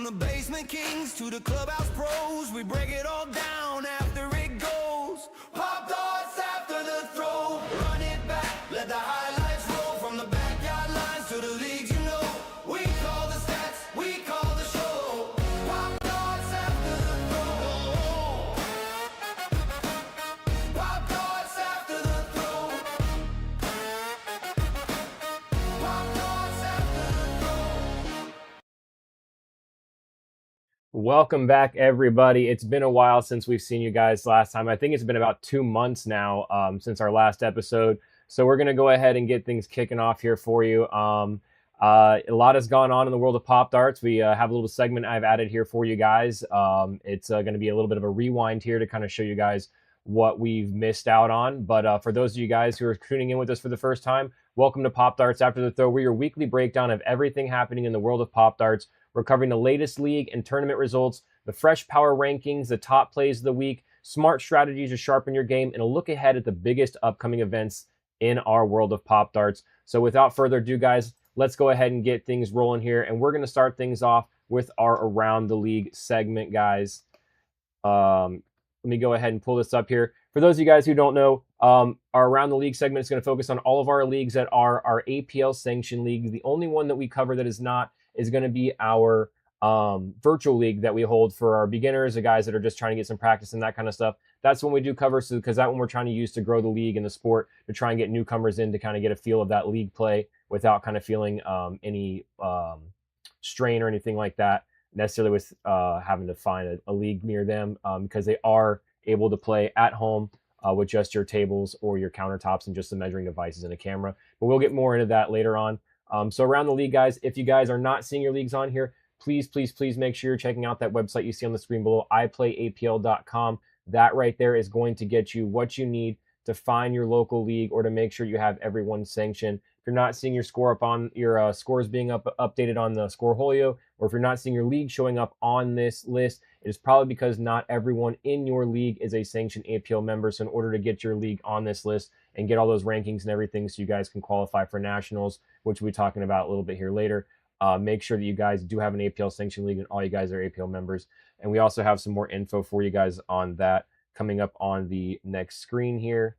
the basement kings to the clubhouse pros, we break it all down after it goes. Pop darts after the throw, run it back, let the highlights roll from the backyard lines to the leagues you know. We call the stats, we call the show. Pop darts after the throw. Pop darts after the throw. Pop darts after the throw. Welcome back, everybody. It's been a while since we've seen you guys last time. I think it's been about 2 months now since our last episode. So we're going to go ahead and get things kicking off here for you. A lot has gone on in the world of Pop Darts. We have a little segment I've added here for you guys. It's going to be a little bit of a rewind here to kind of show you guys what we've missed out on. But for those of you guys who are tuning in with us for the first time, welcome to Pop Darts After the Throw. We're your weekly breakdown of everything happening in the world of Pop Darts. We're covering the latest league and tournament results, the fresh power rankings, the top plays of the week, smart strategies to sharpen your game, and a look ahead at the biggest upcoming events in our world of Pop Darts. So without further ado, guys, let's go ahead and get things rolling here. And we're going to start things off with our Around the League segment, guys. Let me go ahead and pull this up here. For those of you guys who don't know, our Around the League segment is going to focus on all of our leagues that are our APL sanctioned leagues. The only one that we cover that is not is going to be our virtual league that we hold for our beginners, the guys that are just trying to get some practice and that kind of stuff. That's when we do cover, because that one we're trying to use to grow the league and the sport, to try and get newcomers in to kind of get a feel of that league play without kind of feeling any strain or anything like that necessarily with having to find a league near them, because they are able to play at home with just your tables or your countertops and just the measuring devices and a camera. But we'll get more into that later on. So Around the League, guys, if you guys are not seeing your leagues on here, please make sure you're checking out that website you see on the screen below, iplayapl.com. That right there is going to get you what you need to find your local league or to make sure you have everyone sanctioned. If you're not seeing your score up on your scores being updated on the Scoreholio, or if you're not seeing your league showing up on this list, it is probably because not everyone in your league is a sanctioned APL member. So in order to get your league on this list and get all those rankings and everything so you guys can qualify for nationals, which we'll be talking about a little bit here later, make sure that you guys do have an APL sanctioned league and all you guys are APL members. And we also have some more info for you guys on that coming up on the next screen here.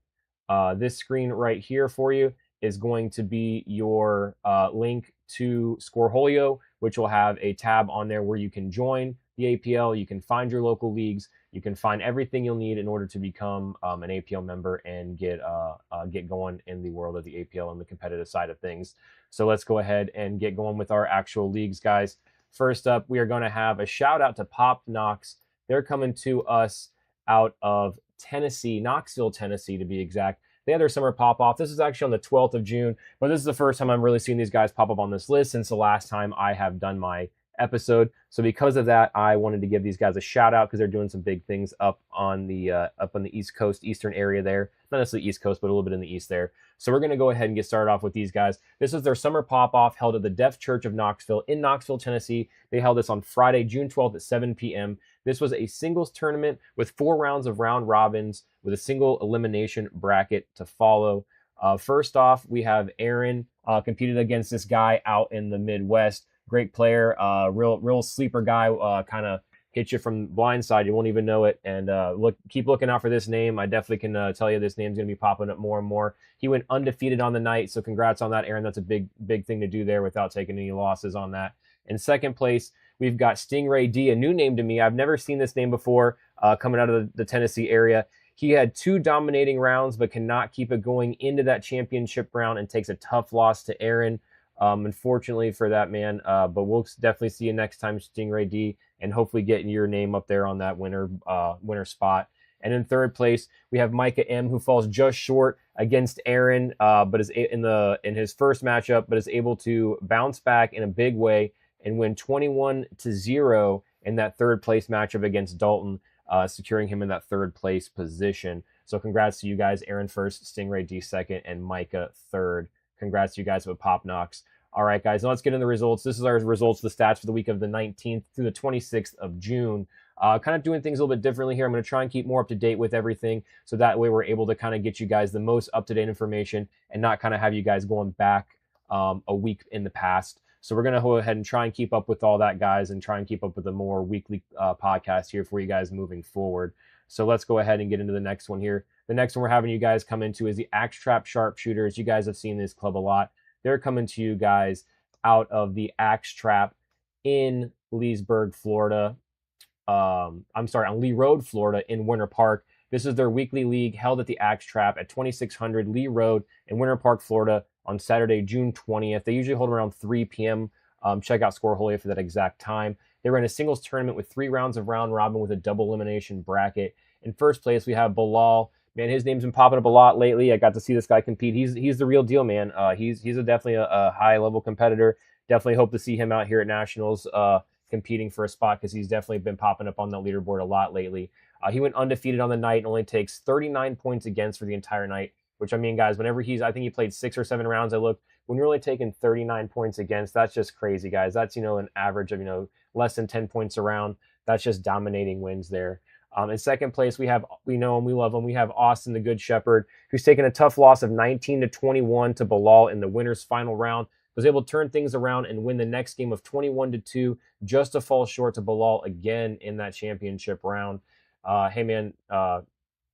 This screen right here for you is going to be your link to Scoreholio, which will have a tab on there where you can join the APL, you can find your local leagues, you can find everything you'll need in order to become an APL member and get going in the world of the APL and the competitive side of things. So let's go ahead and get going with our actual leagues, guys. First up, we are going to have a shout out to Pop Knox. They're coming to us out of Tennessee, Knoxville, Tennessee to be exact. They had their summer pop off. This is actually on the 12th of June, but this is the first time I'm really seeing these guys pop up on this list since the last time I have done my episode. So because of that, I wanted to give these guys a shout out because they're doing some big things up on the East Coast, Eastern area there. Not necessarily East Coast, but a little bit in the East there. So we're going to go ahead and get started off with these guys. This is their summer pop-off held at the Deaf Church of Knoxville in Knoxville, Tennessee. They held this on Friday, June 12th at 7 p.m. This was a singles tournament with 4 rounds of round robins with a single elimination bracket to follow. First off, we have Aaron competed against this guy out in the Midwest. Great player, real sleeper guy, kind of hit you from blindside. You won't even know it. And keep looking out for this name. I definitely can tell you this name's going to be popping up more and more. He went undefeated on the night, so congrats on that, Aaron. That's a big thing to do there without taking any losses on that. In second place, we've got Stingray D, a new name to me. I've never seen this name before coming out of the Tennessee area. He had 2 dominating rounds, but cannot keep it going into that championship round and takes a tough loss to Aaron. Unfortunately for that man, but we'll definitely see you next time, Stingray D, and hopefully get your name up there on that winner spot. And in third place, we have Micah M, who falls just short against Aaron, but is in his first matchup, but is able to bounce back in a big way and win 21-0 in that third place matchup against Dalton, securing him in that third place position. So congrats to you guys, Aaron first, Stingray D second, and Micah third. Congrats to you guys with Pop Knox. All right, guys, now let's get into the results. This is our results, the stats for the week of the 19th through the 26th of June. Kind of doing things a little bit differently here. I'm going to try and keep more up to date with everything, so that way we're able to kind of get you guys the most up-to-date information and not kind of have you guys going back a week in the past. So we're going to go ahead and try and keep up with all that, guys, and try and keep up with the more weekly podcast here for you guys moving forward. So let's go ahead and get into the next one here. The next one we're having you guys come into is the Axe Trap Sharpshooters. You guys have seen this club a lot. They're coming to you guys out of the Axe Trap in Leesburg, Florida. On Lee Road, Florida, in Winter Park. This is their weekly league held at the Axe Trap at 2600 Lee Road in Winter Park, Florida, on Saturday, June 20th. They usually hold around 3 p.m. Check out Scoreholia for that exact time. They ran a singles tournament with 3 rounds of round robin with a double elimination bracket. In first place, we have Bilal. Man, his name's been popping up a lot lately. I got to see this guy compete. He's the real deal, man. He's definitely a high-level competitor. Definitely hope to see him out here at Nationals competing for a spot because he's definitely been popping up on the leaderboard a lot lately. He went undefeated on the night and only takes 39 points against for the entire night, which, I mean, guys, whenever I think he played 6 or 7 rounds, I looked, when you're only taking 39 points against, that's just crazy, guys. That's, an average of, less than 10 points around. That's just dominating wins there. In second place, we know him, we love him. We have Austin, the Good Shepherd, who's taken a tough loss of 19-21 to Bilal in the winner's final round. Was able to turn things around and win the next game of 21-2, just to fall short to Bilal again in that championship round. Hey, man,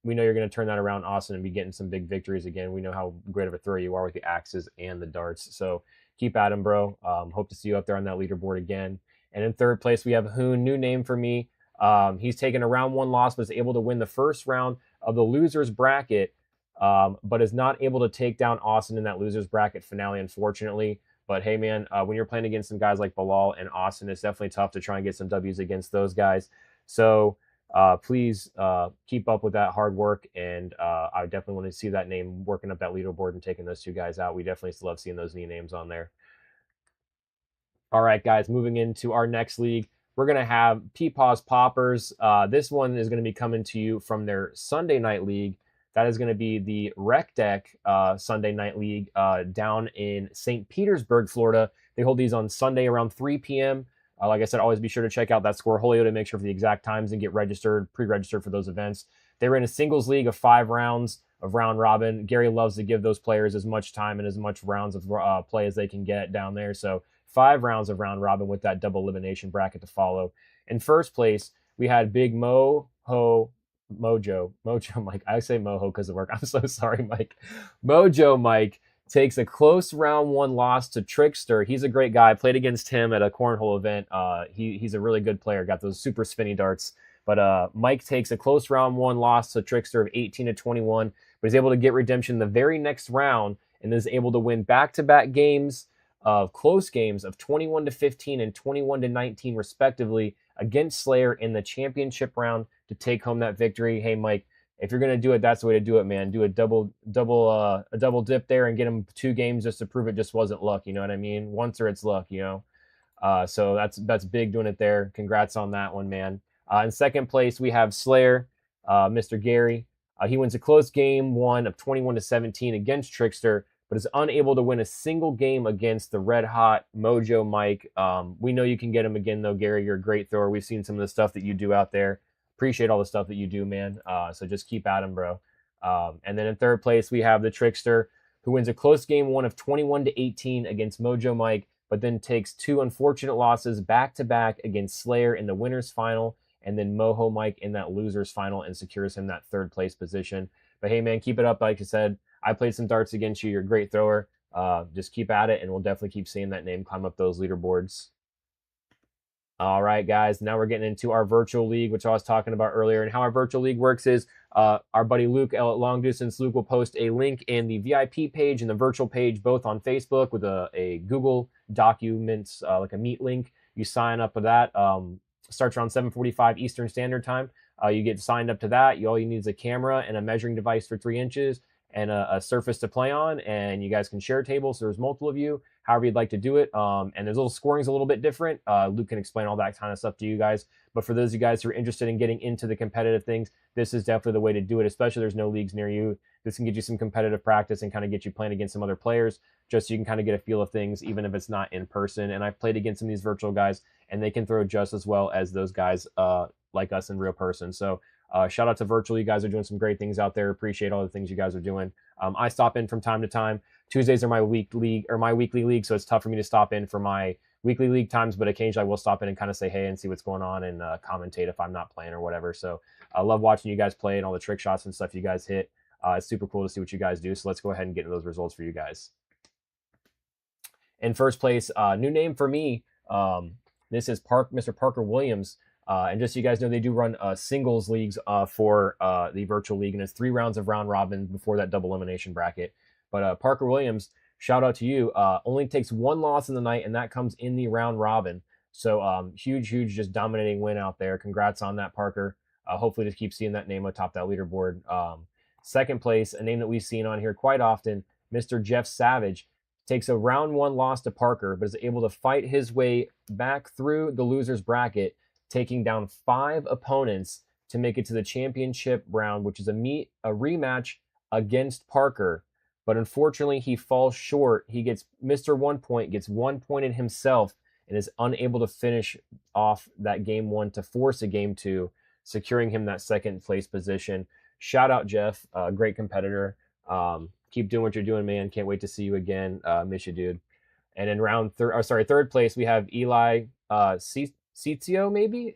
we know you're going to turn that around, Austin, and be getting some big victories again. We know how great of a thrower you are with the axes and the darts. So keep at him, bro. Hope to see you up there on that leaderboard again. And in third place, we have Hoon, new name for me. He's taken a round 1 loss, was able to win the first round of the losers bracket, but is not able to take down Austin in that losers bracket finale, unfortunately. But hey, man, when you're playing against some guys like Bilal and Austin, it's definitely tough to try and get some W's against those guys. So please keep up with that hard work, and I definitely want to see that name working up that leaderboard and taking those 2 guys out. We definitely still love seeing those new names on there. All right, guys, moving into our next league, we're going to have Peepaw's Poppers. This one is going to be coming to you from their Sunday night league. That is going to be the Rec Deck Sunday night league down in St. Petersburg, Florida. They hold these on Sunday around 3 p.m. Like I said, always be sure to check out that Scoreholio to make sure for the exact times and get pre-registered for those events. They were in a singles league of 5 rounds of round robin. Gary loves to give those players as much time and as much rounds of play as they can get down there. So 5 rounds of round robin with that double elimination bracket to follow. In first place, we had Big Mojo Mike. I say Moho because of work. I'm so sorry, Mike. Mojo Mike takes a close round 1 loss to Trickster. He's a great guy. I played against him at a cornhole event. He's a really good player. Got those super spinny darts. But Mike takes a close round 1 loss to Trickster of 18-21, but he's able to get redemption the very next round and is able to win back-to-back games of close games of 21-15 and 21-19 respectively against Slayer in the championship round to take home that victory. Hey, Mike, if you're gonna do it, that's the way to do it, man. Do a double dip there and get him 2 games just to prove it just wasn't luck. You know what I mean? Once or it's luck. So that's big doing it there. Congrats on that one, man. In second place, we have Slayer, Mr. Gary. He wins a close game 1 of 21-17 against Trickster, but is unable to win a single game against the red hot Mojo Mike. We know you can get him again, though, Gary. You're a great thrower. We've seen some of the stuff that you do out there. Appreciate all the stuff that you do, man. So just keep at him, bro. And then in third place, we have the Trickster, who wins a close game 1 of 21-18 against Mojo Mike, but then takes 2 unfortunate losses back-to-back against Slayer in the winner's final, and then Moho Mike in that loser's final, and secures him that 3rd place position. But hey, man, keep it up. Like I said, I played some darts against you. You're a great thrower. Just keep at it, and we'll definitely keep seeing that name climb up those leaderboards. All right, guys, now we're getting into our virtual league, which I was talking about earlier. And how our virtual league works is our buddy Luke, Long Distance Luke, will post a link in the VIP page and the virtual page, both on Facebook with a Google Documents, like a Meet link. You sign up for that. Starts around 7:45 Eastern Standard Time. You get signed up to that. All you need is a camera and a measuring device for 3 inches and a surface to play on, and you guys can share tables. So there's multiple of you, however you'd like to do it. And there's scoring's a little bit different. Luke can explain all that kind of stuff to you guys. But for those of you guys who are interested in getting into the competitive things, this is definitely the way to do it, especially there's no leagues near you. This can get you some competitive practice and kind of get you playing against some other players, just so you can kind of get a feel of things, even if it's not in person. And I've played against some of these virtual guys, and they can throw just as well as those guys like us in real person. So Shout out to Virtual. You guys are doing some great things out there. Appreciate all the things you guys are doing. I stop in from time to time. Tuesdays are my weekly league, so it's tough for me to stop in for my weekly league times, but occasionally I will stop in and kind of say hey and see what's going on and commentate if I'm not playing or whatever. So I love watching you guys play and all the trick shots and stuff you guys hit. It's super cool to see what you guys do. So let's go ahead and get into those results for you guys. In first place, new name for me. This is Mr. Parker Williams. And just so you guys know, they do run singles leagues for the virtual league, and it's 3 rounds of round robin before that double elimination bracket. But Parker Williams, shout out to you. Only takes 1 loss in the night, and that comes in the round robin. So huge, just dominating win out there. Congrats on that, Parker. Hopefully just keep seeing that name atop that leaderboard. Second place, a name that we've seen on here quite often, Mr. Jeff Savage. Takes a round 1 loss to Parker, but is able to fight his way back through the loser's bracket, taking down 5 opponents to make it to the championship round, which is a rematch against Parker. But unfortunately, he falls short. He gets Mr. 1 point, gets 1 point in himself, and is unable to finish off that game 1 to force a game 2, securing him that second place position. Shout out, Jeff. Great competitor. Keep doing what you're doing, man. Can't wait to see you again. Miss you, dude. And in third place, we have Eli Cizio, maybe?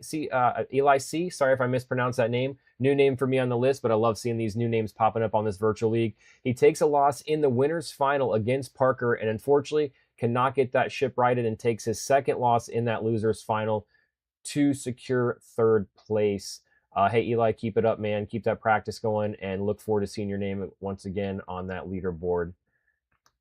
Eli C. Sorry if I mispronounced that name. New name for me on the list, but I love seeing these new names popping up on this virtual league. He takes a loss in the winner's final against Parker, and unfortunately cannot get that ship righted and takes his second loss in that loser's final to secure third place. Hey, Eli, keep it up, man. Keep that practice going, and look forward to seeing your name once again on that leaderboard.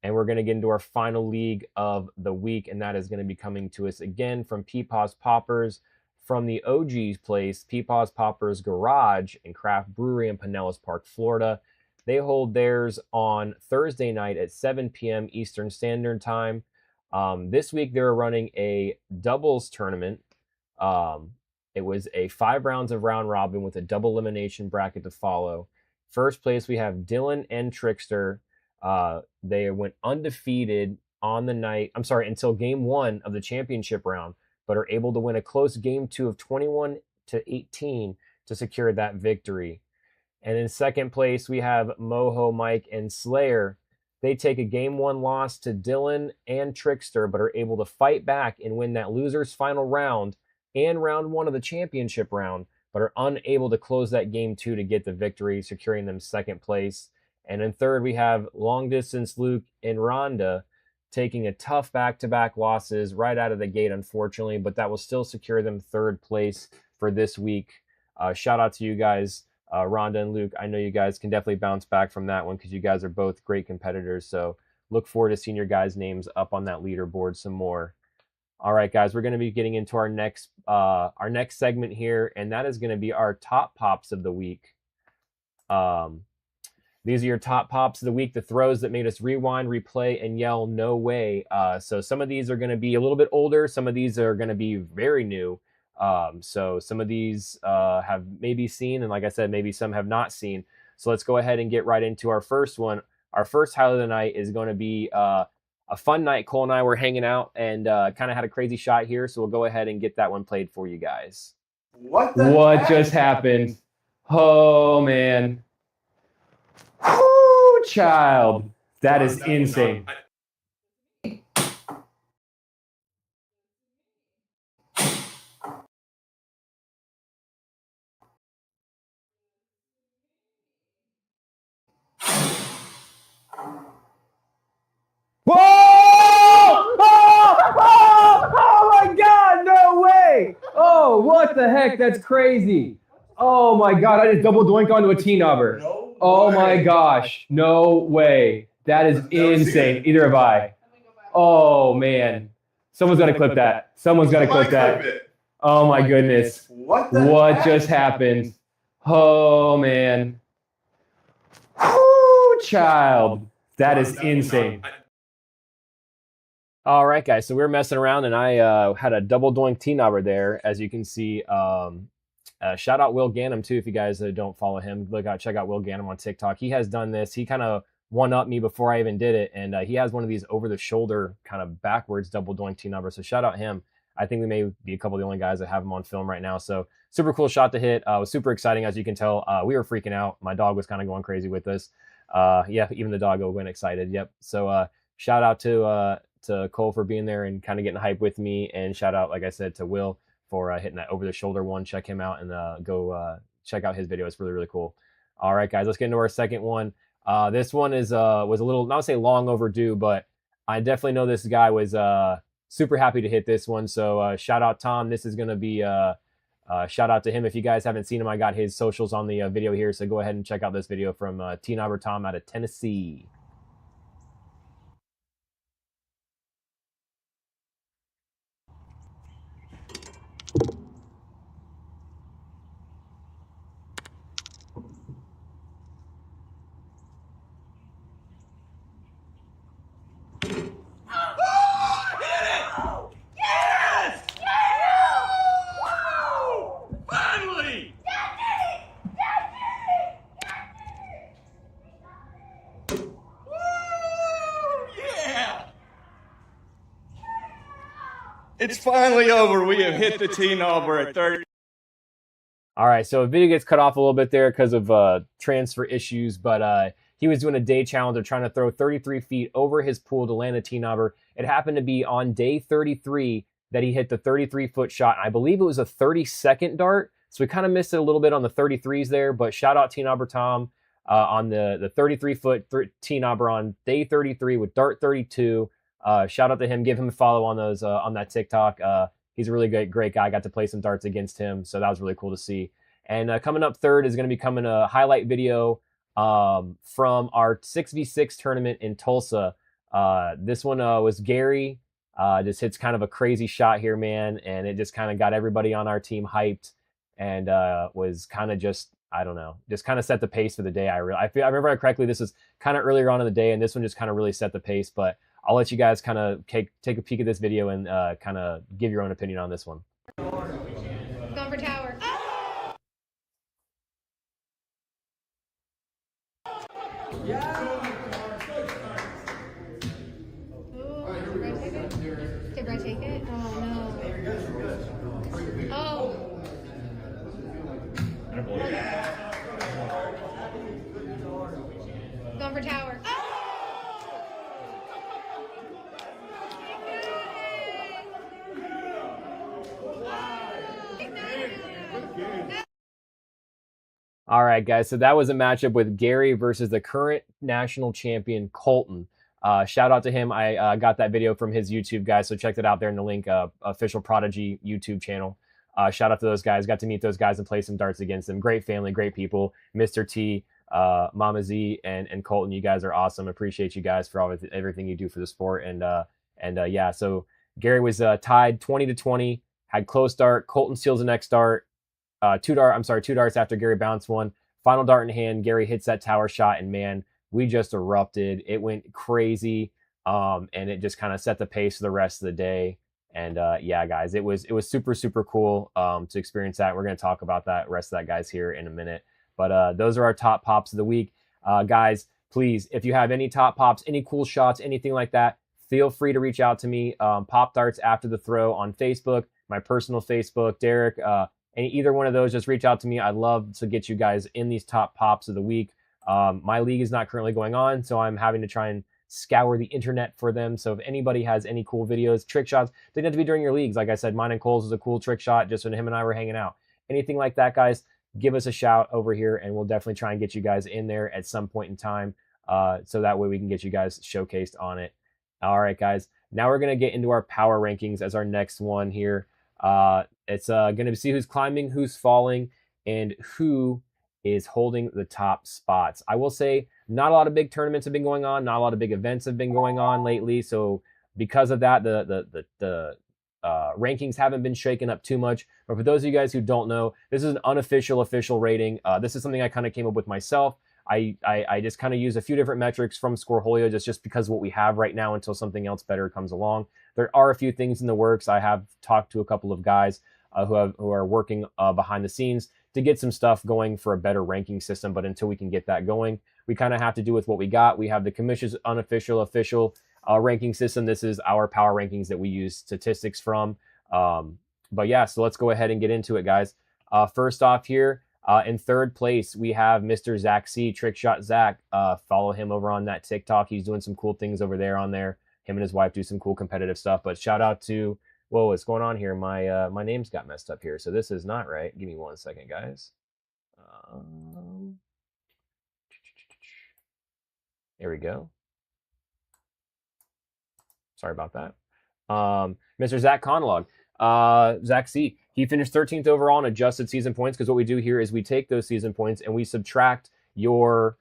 And we're going to get into our final league of the week, and that is going to be coming to us again from Peepaw's Poppers, from the OG's place, Peepaw's Poppers Garage and Craft Brewery in Pinellas Park, Florida. They hold theirs on Thursday night at 7 p.m. Eastern Standard Time. This week, they're running a doubles tournament. It was a 5 rounds of round robin with a double elimination bracket to follow. First place, we have Dylan and Trickster. They went undefeated on the night, until game 1 of the championship round, but are able to win a close game 2 of 21-18 to secure that victory. And in second place, we have Moho, Mike, and Slayer. They take a game 1 loss to Dylan and Trickster, but are able to fight back and win that loser's final round and round 1 of the championship round, but are unable to close that game 2 to get the victory, securing them second place. And in third, we have Long Distance Luke and Rhonda taking a tough back-to-back losses right out of the gate, unfortunately, but that will still secure them third place for this week. Shout out to you guys, Rhonda and Luke. I know you guys can definitely bounce back from that one because you guys are both great competitors. So look forward to seeing your guys' names up on that leaderboard some more. All right, guys, we're going to be getting into our next segment here, and that is going to be our top pops of the week. These are your top pops of the week, the throws that made us rewind, replay, and yell, no way. So some of these are going to be a little bit older. Some of these are going to be very new. So some of these have maybe seen, and like I said, maybe some have not seen. So let's go ahead and get right into our first one. Our first highlight of the night is going to be a fun night. Cole and I were hanging out and kind of had a crazy shot here. So we'll go ahead and get that one played for you guys. What just happened? Oh, man. Whoo, child. That is insane. Whoa! Oh my God, no way! Oh, what the heck? That's crazy. Oh my God, I just double doink onto a T-nubber. Oh my gosh, no way. That is insane. Either have I. Oh man. Someone's got to clip that. Someone's got to clip that. Oh my goodness. What just happened? Oh man. Whoo, child. That is insane. All right, guys. So we were messing around, and I had a double doink T-nubber there, as you can see. Shout out Will Gannum too, if you guys don't follow him. Check out Will Gannum on TikTok. He has done this. He kind of one-upped me before I even did it, and he has one of these over-the-shoulder kind of backwards double doink T-nubber. So shout out him. I think we may be a couple of the only guys that have him on film right now. So super cool shot to hit. It was super exciting, as you can tell. We were freaking out. My dog was kind of going crazy with this. Yeah, even the dog went excited. Yep. So shout out to Cole for being there and kind of getting hype with me, and shout out, like I said, to Will for hitting that over the shoulder one. Check him out and go check out his video. It's really, really cool. All right, guys, let's get into our second one. This one is was a little, not to say long overdue, but I definitely know this guy was super happy to hit this one. So shout out Tom. This is going to be shout out to him. If you guys haven't seen him, I got his socials on the video here. So go ahead and check out this video from Teen Albert Tom out of Tennessee. It's finally over. We have hit the Teen Albert at 30. All right, so the video gets cut off a little bit there because of transfer issues, but he was doing a day challenge of trying to throw 33 feet over his pool to land a Teen Albert. It happened to be on day 33 that he hit the 33-foot shot. I believe it was a 30-second dart, so we kind of missed it a little bit on the 33s there, but shout out Teen Albert Tom on the 33-foot Teen Albert on day 33 with dart 32. Shout out to him. Give him a follow on those on that TikTok. He's a really great guy. I got to play some darts against him, so that was really cool to see. And coming up third is going to be coming a highlight video from our 6v6 tournament in Tulsa. This one was Gary. Just hits kind of a crazy shot here, man, and it just kind of got everybody on our team hyped, and was kind of just, I don't know, just kind of set the pace for the day. I remember correctly, this was kind of earlier on in the day, and this one just kind of really set the pace. But I'll let you guys kind of take a peek at this video and kind of give your own opinion on this one. Going for tower. Did Brett take it? Oh no. Oh. Going for tower. All right, guys. So that was a matchup with Gary versus the current national champion, Colton. Shout out to him. I got that video from his YouTube, guys. So check that out there in the link, official Prodigy YouTube channel. Shout out to those guys. Got to meet those guys and play some darts against them. Great family, great people. Mr. T, Mama Z, and Colton. You guys are awesome. Appreciate you guys for everything you do for the sport. And yeah, so Gary was tied 20-20. Had close dart. Colton steals the next dart. Two darts after Gary bounced one. Final dart in hand. Gary hits that tower shot, and man, we just erupted. It went crazy, and it just kind of set the pace for the rest of the day. And yeah, guys, it was super, super cool to experience that. We're going to talk about that rest of that, guys, here in a minute. But those are our top pops of the week. Guys, please, if you have any top pops, any cool shots, anything like that, feel free to reach out to me. Pop Darts After the Throw on Facebook, my personal Facebook, Derek. Either one of those, just reach out to me. I'd love to get you guys in these top pops of the week. My league is not currently going on, so I'm having to try and scour the internet for them. So if anybody has any cool videos, trick shots, they don't have to be during your leagues. Like I said, mine and Cole's was a cool trick shot just when him and I were hanging out. Anything like that, guys, give us a shout over here, and we'll definitely try and get you guys in there at some point in time, so that way we can get you guys showcased on it. All right, guys. Now we're going to get into our power rankings as our next one here. It's going to see who's climbing, who's falling, and who is holding the top spots. I will say not a lot of big tournaments have been going on. Not a lot of big events have been going on lately. So because of that, the rankings haven't been shaken up too much. But for those of you guys who don't know, this is an unofficial official rating. This is something I kind of came up with myself. I just kind of use a few different metrics from Scoreholio just because of what we have right now until something else better comes along. There are a few things in the works. I have talked to a couple of guys who are working behind the scenes to get some stuff going for a better ranking system. But until we can get that going, we kind of have to do with what we got. We have the commission's unofficial official ranking system. This is our power rankings that we use statistics from. But yeah, so let's go ahead and get into it, guys. First off here, in third place, we have Mr. Zach C, Trick Shot Zach. Follow him over on that TikTok. He's doing some cool things over there on there. Him and his wife do some cool competitive stuff. But shout out to, whoa, what's going on here? My name's got messed up here, so this is not right. Give me 1 second, guys. There we go. Sorry about that. Mr. Zach Conlog. Zach C. He finished 13th overall in adjusted season points because what we do here is we take those season points and we subtract your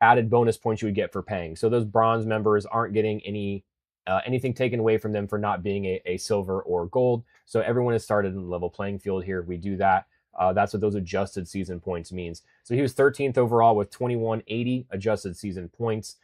added bonus points you would get for paying. So those bronze members aren't getting anything taken away from them for not being a silver or gold. So everyone has started in the level playing field here. We do that. That's what those adjusted season points means. So he was 13th overall with 2180 adjusted season points.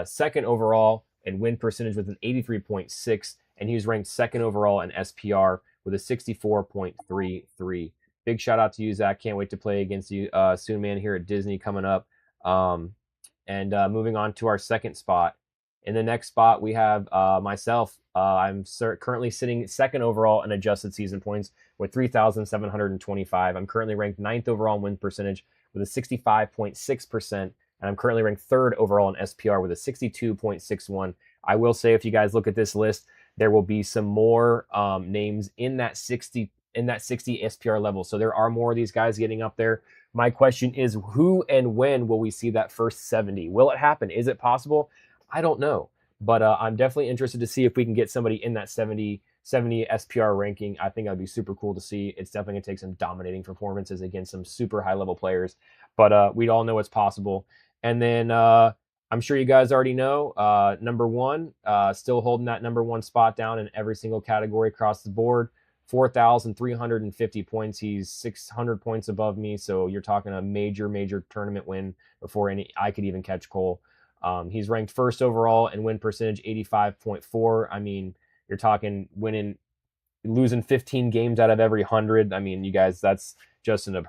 Second overall in win percentage with an 83.6, and he was ranked second overall in SPR with a 64.33. Big shout out to you, Zach. Can't wait to play against you soon, man, here at Disney coming up. Moving on to our second spot. In the next spot, we have myself. I'm currently sitting second overall in adjusted season points with 3,725. I'm currently ranked ninth overall in win percentage with a 65.6%. And I'm currently ranked third overall in SPR with a 62.61. I will say, if you guys look at this list, there will be some more names in that 60 SPR level. So there are more of these guys getting up there. My question is, who and when will we see that first 70? Will it happen? Is it possible? I don't know. But I'm definitely interested to see if we can get somebody in that 70 SPR ranking. I think that'd be super cool to see. It's definitely going to take some dominating performances against some super high-level players. But we all know it's possible. And then I'm sure you guys already know, number one, still holding that number one spot down in every single category across the board. 4,350 points. He's 600 points above me. So you're talking a major tournament win before I could even catch Cole. He's ranked first overall in win percentage, 85.4. I mean, you're talking losing 15 games out of every 100. I mean, you guys, that's just an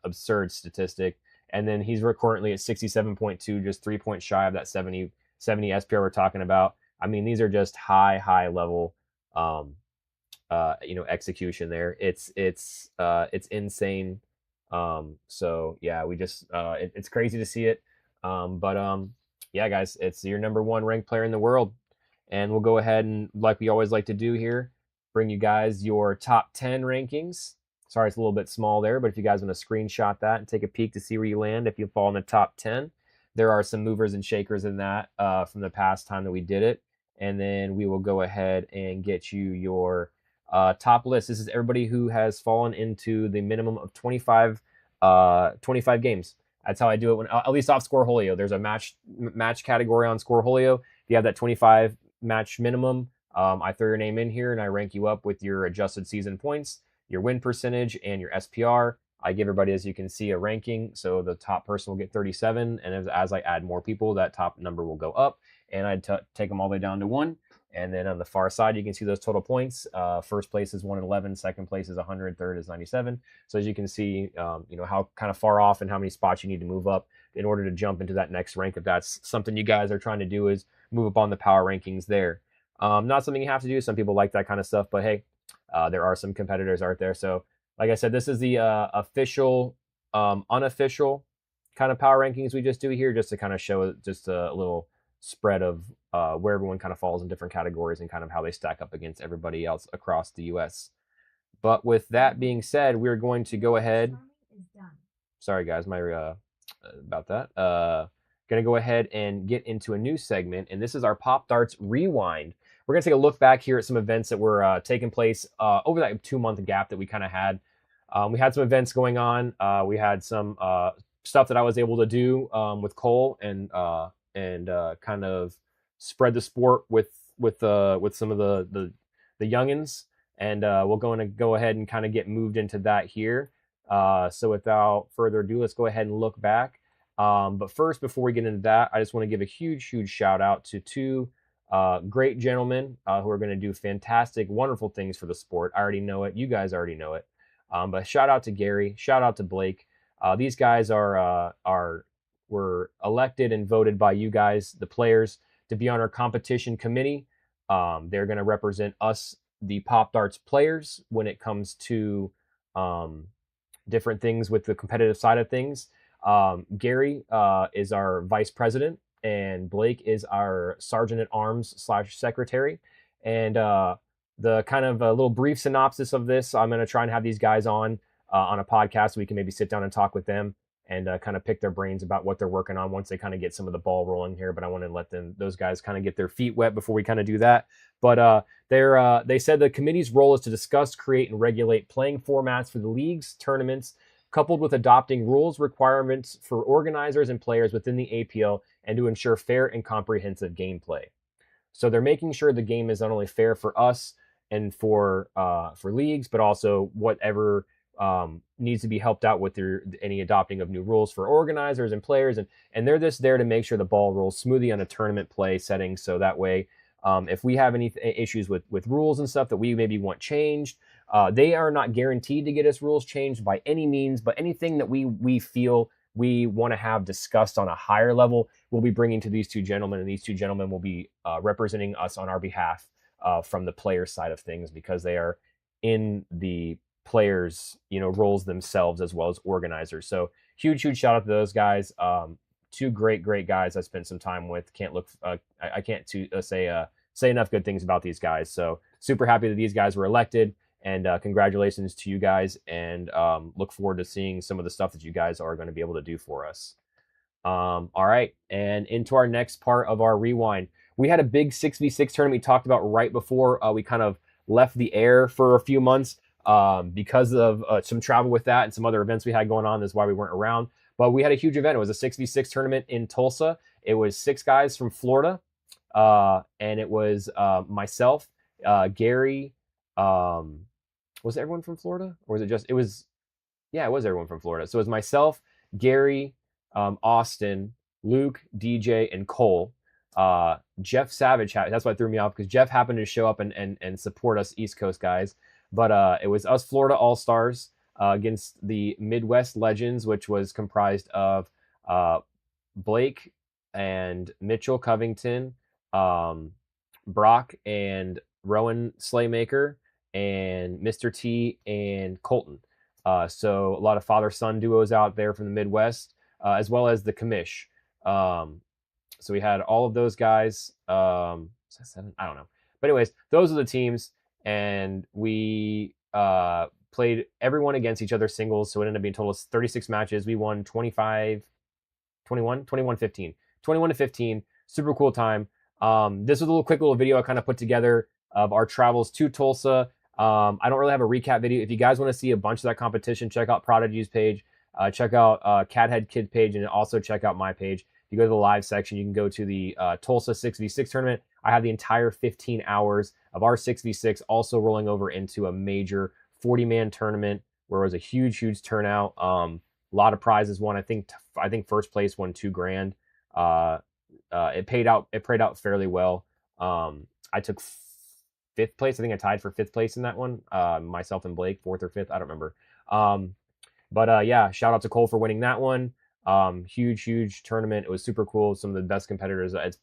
absurd statistic. And then he's currently at 67.2, just 3 points shy of that 70 SPR we're talking about. I mean, these are just high level, execution there. It's insane. So yeah, we just it's crazy to see it. Yeah, guys, it's your number one ranked player in the world, and we'll go ahead and, like we always like to do here, bring you guys your top 10 rankings. Sorry, it's a little bit small there, but if you guys want to screenshot that and take a peek to see where you land, if you fall in the top 10, there are some movers and shakers in that from the past time that we did it. And then we will go ahead and get you your top list. This is everybody who has fallen into the minimum of 25 games. That's how I do it, at least off Scoreholio. There's a match category on Scoreholio. If you have that 25 match minimum, I throw your name in here and I rank you up with your adjusted season points, your win percentage, and your SPR. I give everybody, as you can see, a ranking. So the top person will get 37. And as I add more people, that top number will go up. And I take them all the way down to 1. And then on the far side, you can see those total points. First place is 111. Second place is 100. Third is 97. So as you can see, how kind of far off and how many spots you need to move up in order to jump into that next rank. If that's something you guys are trying to do, is move up on the power rankings there. Not something you have to do. Some people like that kind of stuff, but hey, there are some competitors out there. So like I said, this is the official, unofficial kind of power rankings we just do here, just to kind of show just a little spread of where everyone kind of falls in different categories and kind of how they stack up against everybody else across the US. But with that being said, we're going to go ahead. Sorry guys, about that. Going to go ahead and get into a new segment, and this is our Popdarts Rewind. We're going to take a look back here at some events that were taking place over that 2-month gap that we kind of had. We had some events going on. We had some stuff that I was able to do with Cole and kind of spread the sport with some of the youngins, and we're going to go ahead and kind of get moved into that here. So without further ado, let's go ahead and look back. But first, before we get into that, I just want to give a huge shout out to two great gentlemen who are going to do fantastic, wonderful things for the sport. I already know it. You guys already know it. But shout out to Gary. Shout out to Blake. These guys were elected and voted by you guys, the players, to be on our competition committee. They're going to represent us, the Popdarts players, when it comes to different things with the competitive side of things. Gary is our vice president, and Blake is our sergeant at arms / secretary. And the kind of a little brief synopsis of this, I'm going to try and have these guys on a podcast so we can maybe sit down and talk with them and kind of pick their brains about what they're working on once they kind of get some of the ball rolling here. But I want to let those guys kind of get their feet wet before we kind of do that. But they said the committee's role is to discuss, create, and regulate playing formats for the leagues, tournaments, coupled with adopting rules requirements for organizers and players within the APL, and to ensure fair and comprehensive gameplay. So they're making sure the game is not only fair for us and for leagues, but also whatever needs to be helped out with any adopting of new rules for organizers and players. And they're just there to make sure the ball rolls smoothly on a tournament play setting. So that way, if we have any issues with rules and stuff that we maybe want changed, they are not guaranteed to get us rules changed by any means, but anything that we feel we want to have discussed on a higher level, we'll be bringing to these two gentlemen, and these two gentlemen will be representing us on our behalf from the player side of things, because they are in the players, roles themselves as well as organizers. So huge shout out to those guys. Two great guys I spent some time with. I can't say enough good things about these guys. So super happy that these guys were elected, and congratulations to you guys, and look forward to seeing some of the stuff that you guys are going to be able to do for us. All right, and into our next part of our rewind. We had a big 6v6 tournament we talked about right before we kind of left the air for a few months because of some travel with that and some other events we had going on. That's why we weren't around. But we had a huge event. It was a 6v6 tournament in Tulsa. It was 6 guys from Florida, and it was myself, Gary. Was it everyone from Florida, or was it just? It was everyone from Florida. So it was myself, Gary, Austin, Luke, DJ, and Cole. Jeff Savage, that's why it threw me off, because Jeff happened to show up and support us East Coast guys. But it was us Florida All-Stars against the Midwest Legends, which was comprised of Blake and Mitchell Covington, Brock and Rowan Slaymaker, and Mr. T and Colton. So a lot of father-son duos out there from the Midwest, as well as the Commish. So we had all of those guys. Was that 7? I don't know. But anyways, those are the teams, and we played everyone against each other singles. So it ended up being total 36 matches. We won 21 to 15. Super cool time. This was a quick little video I kind of put together of our travels to Tulsa. I don't really have a recap video. If you guys want to see a bunch of that competition, check out Prodigy's page, check out Cathead Kid page, and also check out my page. If you go to the live section, you can go to the Tulsa 6v6 tournament. I have the entire 15 hours of our 6v6 also rolling over into a major 40-man tournament where it was a huge turnout. A lot of prizes won. I think first place won $2,000. It paid out fairly well. I took 5th place. I think I tied for 5th place in that one. Myself and Blake, 4th or 5th. I don't remember. But yeah, shout out to Cole for winning that one. Huge tournament. It was super cool. Some of the best competitors. It's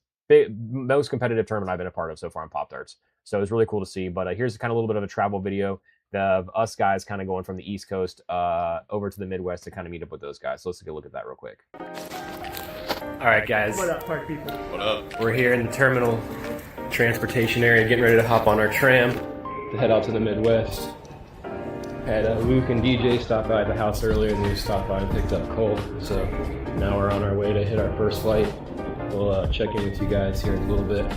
most competitive tournament I've been a part of so far in Popdarts. So it was really cool to see. But here's kind of a little bit of a travel video of us guys kind of going from the East Coast over to the Midwest to kind of meet up with those guys. So let's take a look at that real quick. All right, guys. What up, park people? What up? We're here in the terminal transportation area, getting ready to hop on our tram to head out to the Midwest. Had Luke and DJ stop by the house earlier, and we stopped by and picked up Cole. So now we're on our way to hit our first flight. We'll check in with you guys here in a little bit.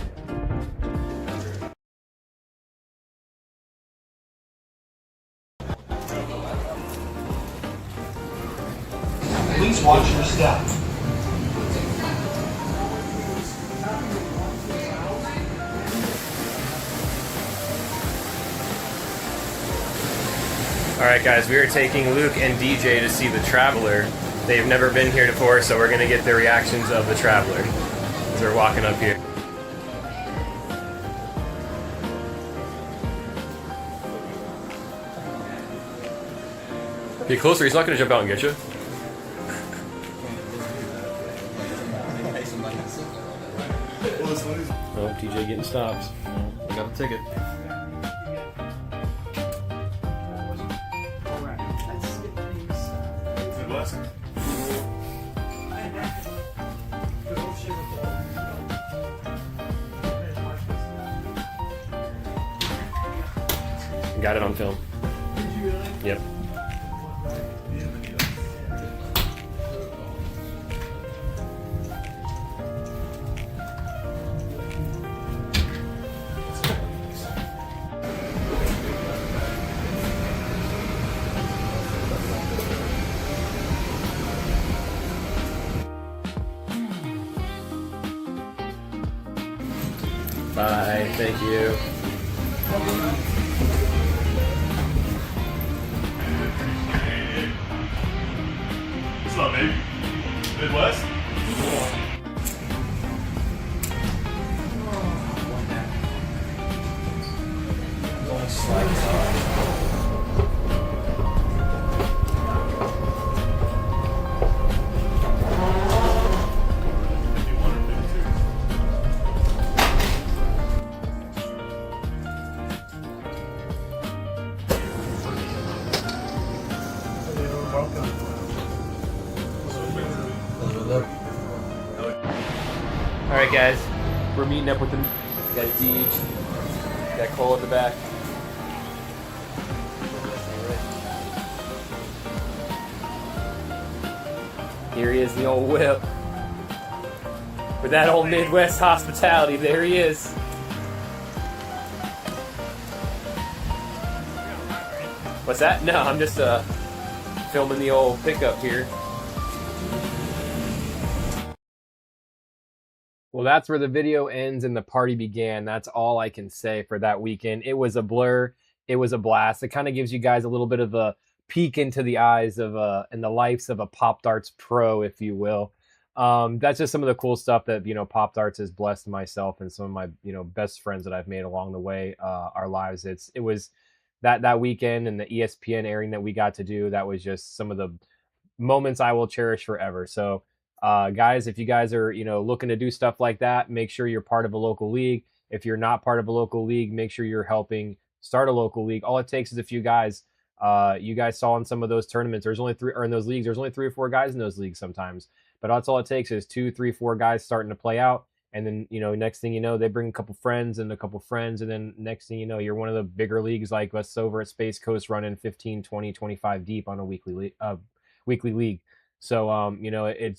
Please watch your step. All right, guys, we are taking Luke and DJ to see the Traveler. They've never been here before, so we're going to get their reactions of the Traveler as they're walking up here. Get closer, he's not going to jump out and get you. Oh, DJ getting stopped. I'll take it. Midwest. Got it on film. Yep. Bye. Thank you. What's up, baby? Midwest? All right, guys, we're meeting up with them. Got Deej, got Cole at the back. Here he is, the old whip. With that old Midwest hospitality, there he is. What's that? No, I'm just filming the old pickup here. Well, that's where the video ends and the party began. That's all I can say for that weekend. It was a blur. It was a blast. It kind of gives you guys a little bit of a peek into the eyes of and the lives of a Popdarts pro, if you will. That's just some of the cool stuff that, you know, Popdarts has blessed myself and some of my, you know, best friends that I've made along the way, our lives. It was that weekend and the ESPN airing that we got to do. That was just some of the moments I will cherish forever. So, guys, if you guys are, you know, looking to do stuff like that, make sure you're part of a local league. If you're not part of a local league, make sure you're helping start a local league. All it takes is a few guys. You guys saw in some of those tournaments, there's only three, or in those leagues, there's only 3 or 4 guys in those leagues sometimes. But that's all it takes is 2, 3, 4 guys starting to play out. And then, you know, next thing you know, they bring a couple friends and a couple friends. And then next thing you know, you're one of the bigger leagues like us over at Space Coast running 15, 20, 25 deep on a weekly league. So, you know, it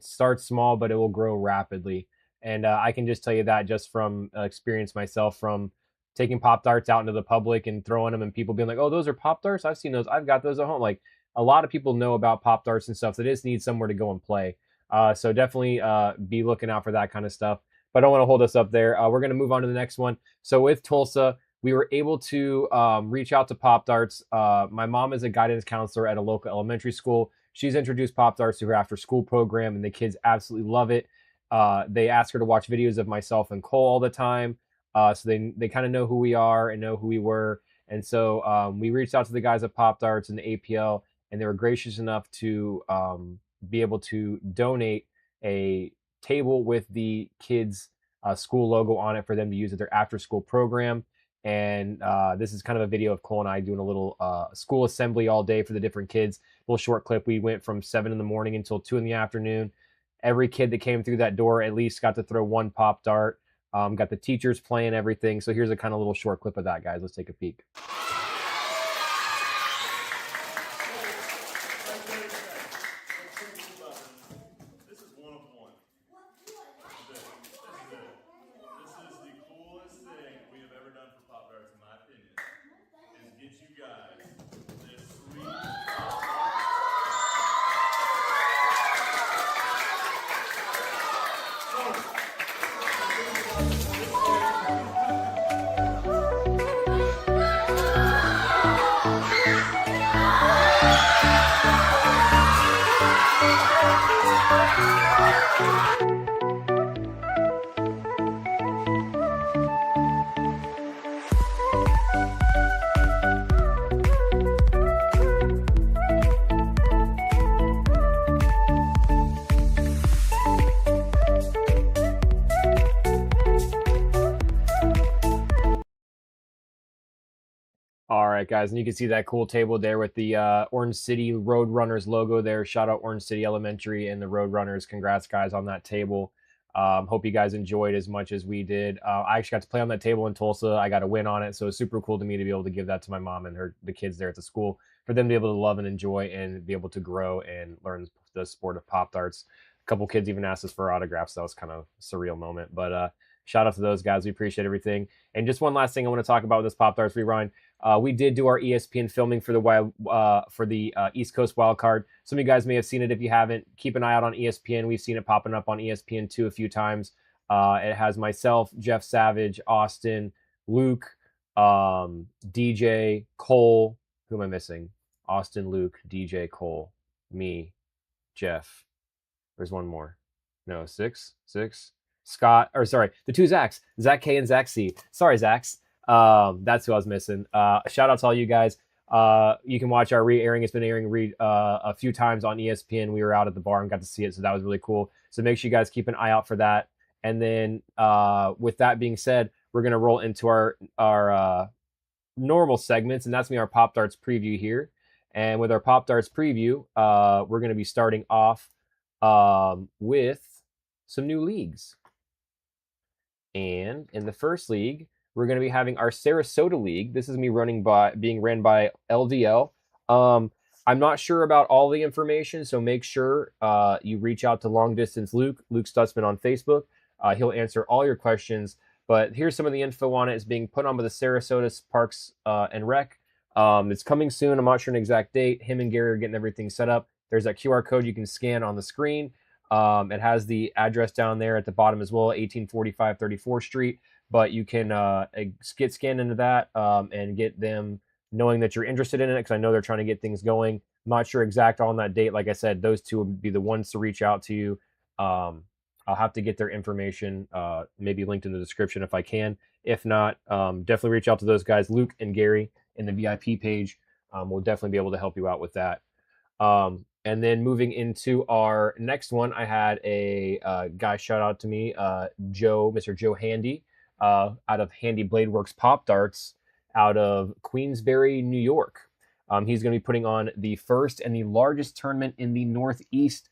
starts small, but it will grow rapidly. And I can just tell you that just from experience myself, from taking Popdarts out into the public and throwing them and people being like, oh, those are Popdarts? I've seen those. I've got those at home. Like, a lot of people know about Popdarts and stuff. They just need somewhere to go and play. So definitely be looking out for that kind of stuff. But I don't want to hold us up there. We're going to move on to the next one. So with Tulsa, we were able to reach out to Popdarts. My mom is a guidance counselor at a local elementary school. She's introduced Popdarts to her after school program, and the kids absolutely love it. They ask her to watch videos of myself and Cole all the time. So they kind of know who we are and know who we were. And so we reached out to the guys at Popdarts and the APL, and they were gracious enough to be able to donate a table with the kids' school logo on it for them to use at their after-school program. And this is kind of a video of Cole and I doing a little school assembly all day for the different kids. A little short clip. We went from 7 in the morning until 2 in the afternoon. Every kid that came through that door at least got to throw one pop dart. Got the teachers playing everything. So here's a kind of little short clip of that, guys. Let's take a peek. This is one of one. This is the coolest thing we have ever done for Popdarts, in my opinion, is get you guys this sweet. All right, guys, and you can see that cool table there with the Orange City Roadrunners logo there. Shout out Orange City Elementary and the Roadrunners. Congrats, guys, on that table. Hope you guys enjoyed as much as we did. I actually got to play on that table in Tulsa. I got a win on it, so it's super cool to me to be able to give that to my mom and the kids there at the school for them to be able to love and enjoy and be able to grow and learn the sport of Pop Darts. A couple kids even asked us for autographs. So that was kind of a surreal moment, but shout out to those guys. We appreciate everything. And just one last thing I want to talk about with this Pop Darts Rewind. We did do our ESPN filming for the East Coast Wild Card. Some of you guys may have seen it. If you haven't, keep an eye out on ESPN. We've seen it popping up on ESPN2 a few times. It has myself, Jeff Savage, Austin, Luke, DJ, Cole. Who am I missing? Austin, Luke, DJ, Cole, me, Jeff. There's one more. No, six. Scott, or sorry, the two Zachs, Zach K and Zach C. Sorry, Zachs. That's who I was missing. Shout out to all you guys. You can watch our re-airing. It's been airing a few times on ESPN. We were out at the bar and got to see it, so that was really cool. So make sure you guys keep an eye out for that. And then with that being said, we're gonna roll into our normal segments, and that's me, our Pop Darts preview here. And with our Pop Darts preview, we're gonna be starting off with some new leagues. And in the first league, we're going to be having our Sarasota League. This is me being ran by LDL. I'm not sure about all the information, so make sure you reach out to Long Distance Luke Stutzman on Facebook. He'll answer all your questions. But here's some of the info on it. It's being put on by the Sarasota Parks and Rec. It's coming soon. I'm not sure an exact date. Him and Gary are getting everything set up. There's that QR code you can scan on the screen. It has the address down there at the bottom as well, 1845 34th Street. But you can get scanned into that and get them knowing that you're interested in it, because I know they're trying to get things going. I'm not sure exact on that date. Like I said, those two would be the ones to reach out to you. I'll have to get their information maybe linked in the description if I can. If not, definitely reach out to those guys, Luke and Gary, in the VIP page. We'll definitely be able to help you out with that. And then moving into our next one, I had a guy shout out to me, Mr. Joe Handy, out of Handy Blade Works Pop Darts out of Queensbury, New York. He's going to be putting on the first and the largest tournament in the Northeast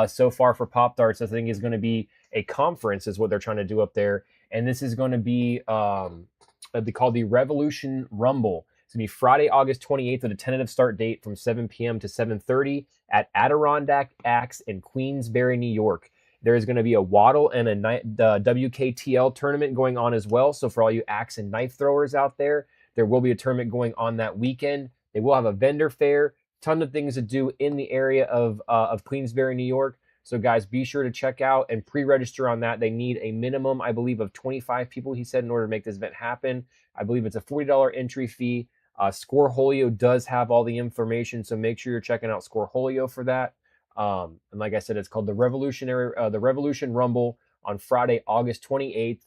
so far for Pop Darts. I think is going to be a conference is what they're trying to do up there. And this is going to be called the Revolution Rumble. It's going to be Friday, August 28th with a tentative start date from 7 p.m. to 7:30 at Adirondack Axe in Queensbury, New York. There is going to be a Waddle and a WKTL tournament going on as well. So for all you axe and knife throwers out there, there will be a tournament going on that weekend. They will have a vendor fair, ton of things to do in the area of Queensbury, New York. So guys, be sure to check out and pre-register on that. They need a minimum, I believe, of 25 people, he said, in order to make this event happen. I believe it's a $40 entry fee. Scoreholio does have all the information, so make sure you're checking out Scoreholio for that. And like I said, it's called the Revolution Rumble on Friday, August 28th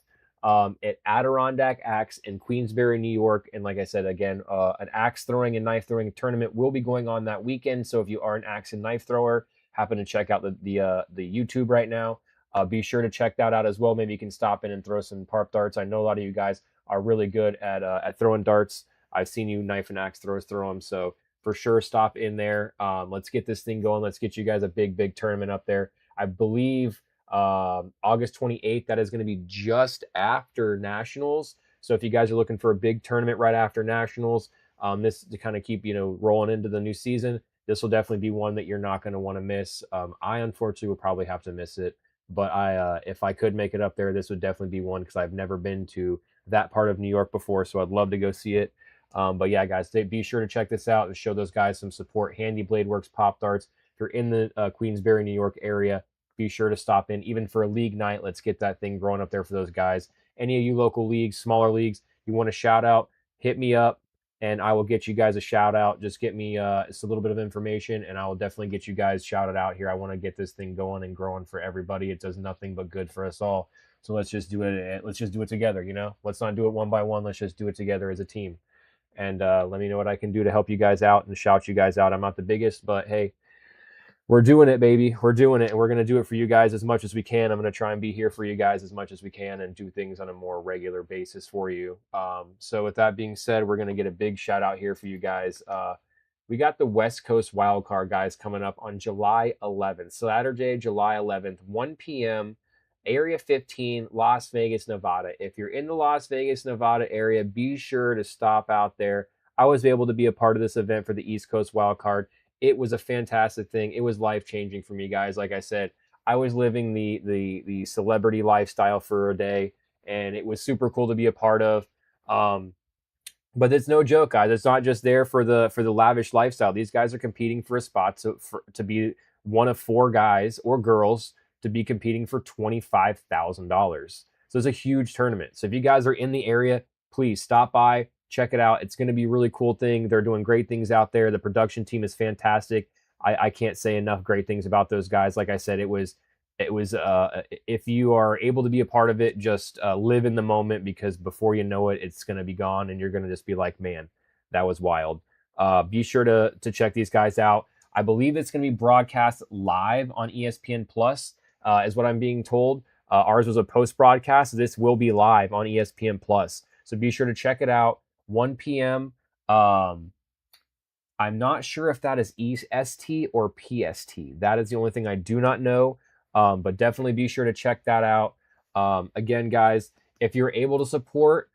at Adirondack Axe in Queensbury, New York. And like I said, again, an axe throwing and knife throwing tournament will be going on that weekend. So if you are an axe and knife thrower, happen to check out the YouTube right now, be sure to check that out as well. Maybe you can stop in and throw some Pop Darts. I know a lot of you guys are really good at throwing darts. I've seen you knife and axe throwers throw them. So for sure, stop in there. Let's get this thing going. Let's get you guys a big tournament up there. I believe August 28th, that is going to be just after Nationals. So if you guys are looking for a big tournament right after Nationals, this to kind of keep, rolling into the new season, this will definitely be one that you're not going to want to miss. I unfortunately will probably have to miss it, but if I could make it up there, this would definitely be one, because I've never been to that part of New York before, so I'd love to go see it. But yeah, guys, be sure to check this out and show those guys some support. Handy Blade Works Pop Darts. If you're in the Queensbury, New York area, be sure to stop in, even for a league night. Let's get that thing growing up there for those guys. Any of you local leagues, smaller leagues, you want a shout out, hit me up, and I will get you guys a shout out. Just get me just a little bit of information, and I will definitely get you guys shouted out here. I want to get this thing going and growing for everybody. It does nothing but good for us all. So let's just do it. Let's just do it together. Let's not do it one by one. Let's just do it together as a team. And let me know what I can do to help you guys out and shout you guys out. I'm not the biggest, but hey, we're doing it, baby. We're doing it, and we're going to do it for you guys as much as we can. I'm going to try and be here for you guys as much as we can and do things on a more regular basis for you. So with that being said, we're going to get a big shout out here for you guys. We got the West Coast Wildcard, guys, coming up on July 11th. Saturday, July 11th, 1 p.m., Area 15, Las Vegas, Nevada. If you're in the Las Vegas, Nevada area, be sure to stop out there. I was able to be a part of this event for the East Coast Wildcard. It was a fantastic thing. It was life-changing for me, guys. Like I said, I was living the celebrity lifestyle for a day, and it was super cool to be a part of. But it's no joke, guys. It's not just there for the lavish lifestyle. These guys are competing for a spot to be one of 4 guys or girls to be competing for $25,000. So it's a huge tournament. So if you guys are in the area, please stop by, check it out. It's going to be a really cool thing. They're doing great things out there. The production team is fantastic. I can't say enough great things about those guys. Like I said, it was if you are able to be a part of it, just live in the moment, because before you know it, it's going to be gone and you're going to just be like, man, that was wild. Be sure to check these guys out. I believe it's going to be broadcast live on ESPN Plus, is what I'm being told. Ours was a post broadcast. This will be live on ESPN Plus. So be sure to check it out. 1 p.m. I'm not sure if that is EST or PST. That is the only thing I do not know. But definitely be sure to check that out. Again, guys, if you're able to support,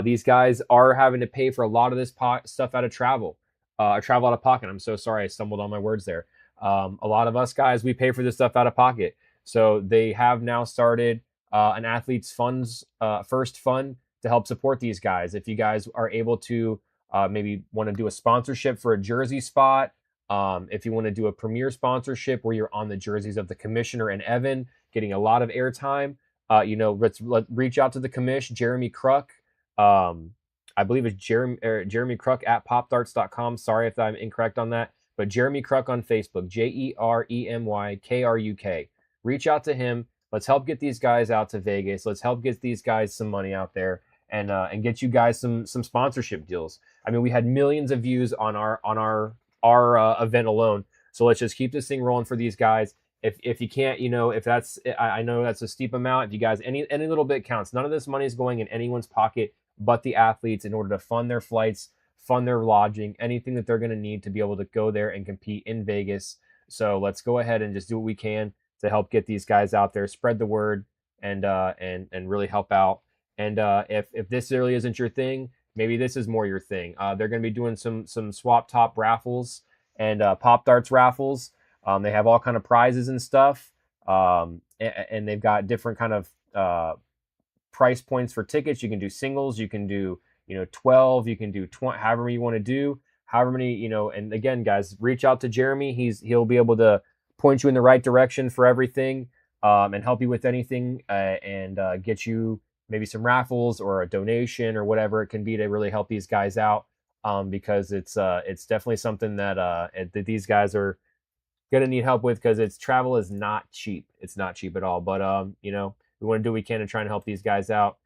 these guys are having to pay for a lot of this stuff out of travel out of pocket. I'm so sorry, I stumbled on my words there. A lot of us guys, we pay for this stuff out of pocket. So they have now started an athlete's funds first fund to help support these guys. If you guys are able to maybe want to do a sponsorship for a jersey spot, if you want to do a premier sponsorship where you're on the jerseys of the commissioner and Evan, getting a lot of airtime, let's reach out to the commish, Jeremy Kruk. I believe it's Jeremy Kruk at popdarts.com. Sorry if I'm incorrect on that, but Jeremy Kruk on Facebook, JeremyKruk. Reach out to him. Let's help get these guys out to Vegas. Let's help get these guys some money out there and get you guys some sponsorship deals. I mean, we had millions of views on our event alone. So let's just keep this thing rolling for these guys. If you can't, if that's, I know that's a steep amount. If you guys, any little bit counts. None of this money is going in anyone's pocket but the athletes in order to fund their flights, fund their lodging, anything that they're going to need to be able to go there and compete in Vegas. So let's go ahead and just do what we can to help get these guys out there, spread the word, and really help out. And if this really isn't your thing, maybe this is more your thing. They're going to be doing some swap top raffles and Pop Darts raffles. They have all kind of prizes and stuff, and they've got different kind of price points for tickets. You can do singles, you can do 12, you can do 20, however many you want to do, however many And again, guys, reach out to Jeremy. He'll be able to point you in the right direction for everything, and help you with anything, and get you maybe some raffles or a donation or whatever it can be to really help these guys out, because it's definitely something that these guys are gonna need help with, because travel is not cheap. It's not cheap at all. But we want to do what we can to try and help these guys out.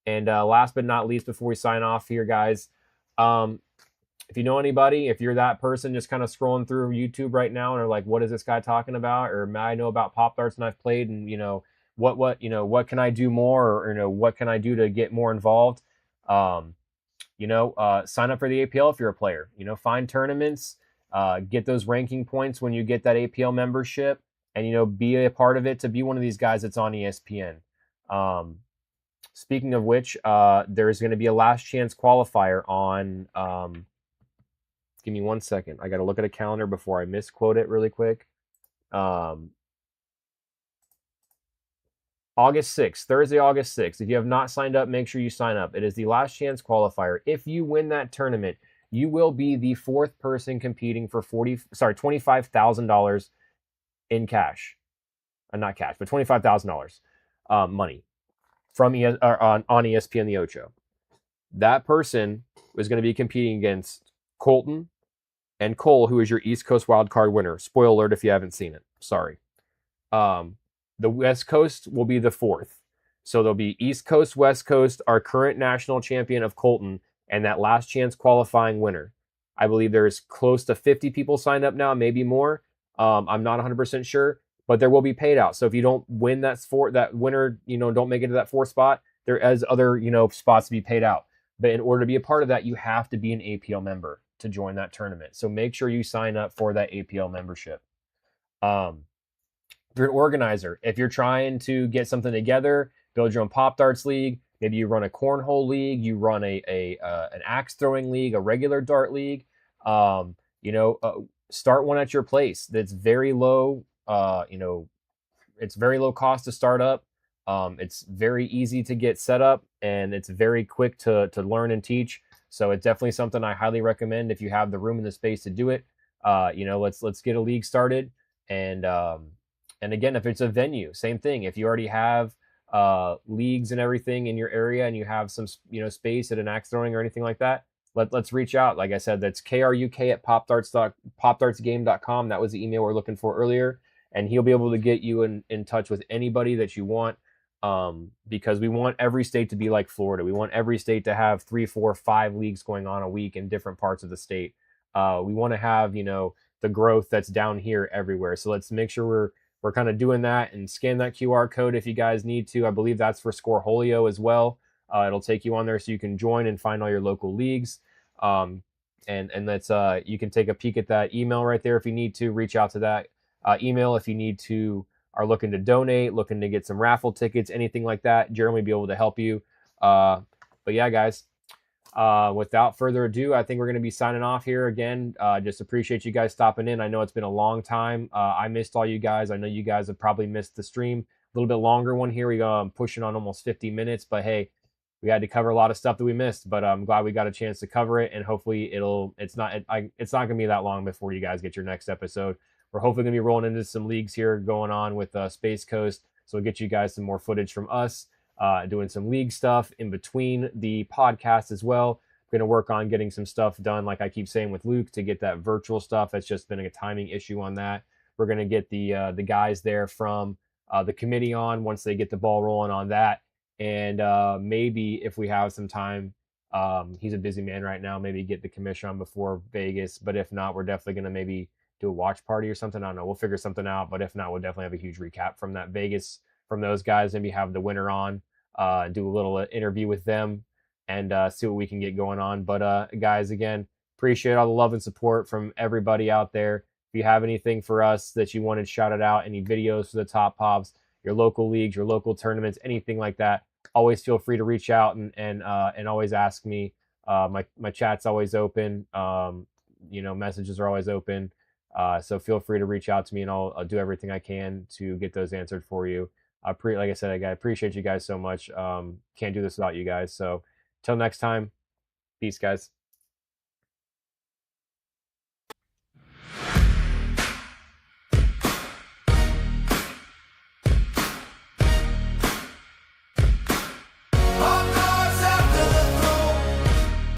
And last but not least, before we sign off here, guys, if you know anybody, if you're that person just kind of scrolling through YouTube right now and are like, what is this guy talking about? Or I know about Pop Darts and I've played, and what can I do more, or what can I do to get more involved? Sign up for the APL if you're a player. Find tournaments, get those ranking points when you get that APL membership, and be a part of it to be one of these guys that's on ESPN. Speaking of which, there's going to be a last chance qualifier on. Give me 1 second. I got to look at a calendar before I misquote it really quick. August 6th, Thursday, August 6th. If you have not signed up, make sure you sign up. It is the last chance qualifier. If you win that tournament, you will be the 4th person competing for $25,000 in cash. Not cash, but $25,000 money from on ESPN the Ocho. That person is going to be competing against Colton and Cole, who is your East Coast wildcard winner. Spoiler alert if you haven't seen it. Sorry. The West Coast will be the 4th. So there'll be East Coast, West Coast, our current national champion of Colton, and that last chance qualifying winner. I believe there's close to 50 people signed up now, maybe more. I'm not 100% sure, but there will be paid out. So if you don't win that winner, don't make it to that fourth spot, there is other, spots to be paid out. But in order to be a part of that, you have to be an APL member to join that tournament. So make sure you sign up for that APL membership. If you're an organizer, if you're trying to get something together, build your own Pop Darts league, maybe you run a cornhole league, you run an axe throwing league, a regular dart league, start one at your place that's very low. It's very low cost to start up. It's very easy to get set up, and it's very quick to learn and teach. So it's definitely something I highly recommend if you have the room and the space to do it. Let's get a league started. And again, if it's a venue, same thing. If you already have leagues and everything in your area, and you have some space at an axe throwing or anything like that, let's reach out. Like I said, that's kruk@popdartsgame.com. That was the email we're looking for earlier, and he'll be able to get you in touch with anybody that you want, because we want every state to be like Florida. We want every state to have 3, 4, 5 leagues going on a week in different parts of the state. We want to have the growth that's down here everywhere. So let's make sure we're kind of doing that, and scan that QR code if you guys need to. I believe that's for Scoreholio as well. It'll take you on there so you can join and find all your local leagues. And that's you can take a peek at that email right there if you need to. Reach out to that email if you are looking to donate, looking to get some raffle tickets, anything like that. Jeremy will be able to help you. But yeah, guys, without further ado, I think we're going to be signing off here again. Just appreciate you guys stopping in. I know it's been a long time. I missed all you guys. I know you guys have probably missed the stream. A little bit longer one here. We pushing on almost 50 minutes, but hey, we had to cover a lot of stuff that we missed, but I'm glad we got a chance to cover it, and hopefully it's not going to be that long before you guys get your next episode. We're hopefully going to be rolling into some leagues here going on with Space Coast, so we'll get you guys some more footage from us doing some league stuff in between the podcast as well. We're going to work on getting some stuff done, like I keep saying with Luke, to get that virtual stuff. That's just been a timing issue on that. We're going to get the guys there from the committee on once they get the ball rolling on that. And maybe if we have some time, he's a busy man right now, maybe get the commission on before Vegas. But if not, we're definitely going to maybe do a watch party or something. I don't know. We'll figure something out. But if not, we'll definitely have a huge recap from that Vegas, from those guys. Maybe have the winner on, do a little interview with them, and see what we can get going on. But guys, again, appreciate all the love and support from everybody out there. If you have anything for us that you wanted shouted out, any videos for the Top Pops, your local leagues, your local tournaments, anything like that, always feel free to reach out and always ask me. My chat's always open. Messages are always open. So feel free to reach out to me, and I'll do everything I can to get those answered for you. Like I said, I appreciate you guys so much. Can't do this without you guys. So till next time, peace, guys.